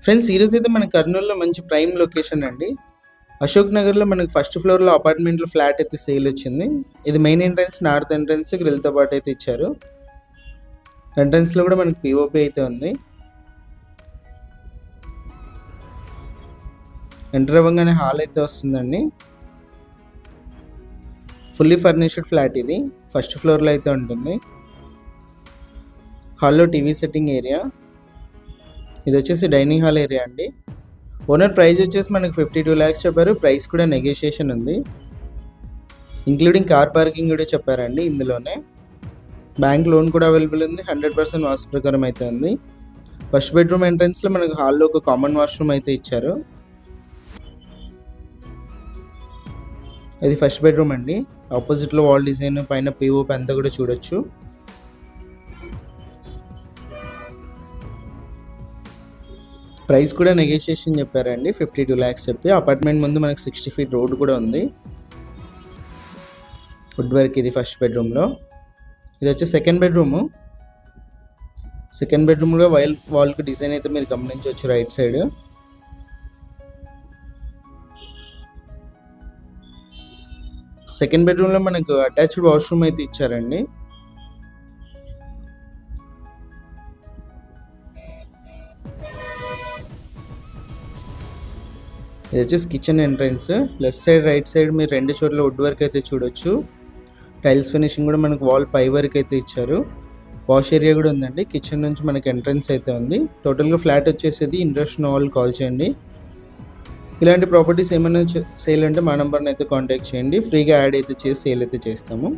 Friends, ఈరోజు అయితే మన కర్నూలులో మంచి ప్రైమ్ లొకేషన్ అండి. అశోక్ నగర్లో మనకి ఫస్ట్ ఫ్లోర్లో అపార్ట్మెంట్లో ఫ్లాట్ అయితే సేల్ వచ్చింది. ఇది మెయిన్ ఎంట్రన్స్, నార్త్ ఎంట్రన్స్ గ్రిల్తో పాటు అయితే ఇచ్చారు. ఎంట్రన్స్లో కూడా మనకి పిఓపి అయితే ఉంది. ఎంటర్ అవ్వగానే హాల్ అయితే వస్తుందండి. ఫుల్లీ ఫర్నిష్డ్ ఫ్లాట్ ఇది. ఫస్ట్ ఫ్లోర్లో అయితే ఉంటుంది. హాల్లో టీవీ సెట్టింగ్ ఏరియా. ఇది వచ్చేసి డైనింగ్ హాల్ ఏరియా అండి. ఓనర్ ప్రైస్ వచ్చేసి మనకి 52 lakhs చెప్పారు. ప్రైస్ కూడా నెగోషియేషన్ ఉంది. ఇంక్లూడింగ్ కార్ పార్కింగ్ కూడా చెప్పారండి. ఇందులోనే బ్యాంక్ లోన్ కూడా అవైలబుల్ ఉంది. 100% వాస్తు ప్రకారం అయితే ఉంది. ఫస్ట్ బెడ్రూమ్ ఎంట్రన్స్లో మనకు హాల్లో ఒక కామన్ వాష్రూమ్ అయితే ఇచ్చారు. ఇది ఫస్ట్ బెడ్రూమ్ అండి. ఆపోజిట్లో వాల్ డిజైన్, పైన పిఓపి అంతా కూడా చూడొచ్చు. ప్రైస్ కూడా నెగోషియేషన్ చెప్పారండి. 52 lakhs చెప్పి. అపార్ట్మెంట్ ముందు మనకి 60 feet రోడ్ కూడా ఉంది. వుడ్ వర్క్ ఇది ఫస్ట్ బెడ్రూమ్లో. ఇది వచ్చి సెకండ్ బెడ్రూము. సెకండ్ బెడ్రూమ్లో వాల్కి డిజైన్ అయితే మీరు గమనించవచ్చు రైట్ సైడ్. సెకండ్ బెడ్రూమ్లో మనకు అటాచ్డ్ వాష్రూమ్ అయితే ఇచ్చారండి. ఇది వచ్చేసి kitchen entrance. Left side right side మీరు రెండు చోట్ల వుడ్ వర్క్ అయితే చూడొచ్చు. టైల్స్ ఫినిషింగ్ కూడా మనకు వాల్ పై వర్క్ అయితే ఇచ్చారు. వాష్ ఏరియా కూడా ఉందండి. కిచెన్ నుంచి మనకి ఎంట్రన్స్ అయితే ఉంది. టోటల్గా ఫ్లాట్ వచ్చేసేది. ఇంట్రెస్ట్ ఉన్న వాళ్ళు కాల్ చేయండి. ఇలాంటి ప్రాపర్టీస్ ఏమైనా సేల్ అంటే మా నెంబర్ని అయితే కాంటాక్ట్ చేయండి. ఫ్రీగా యాడ్ అయితే చేసి సేల్ అయితే చేస్తాము.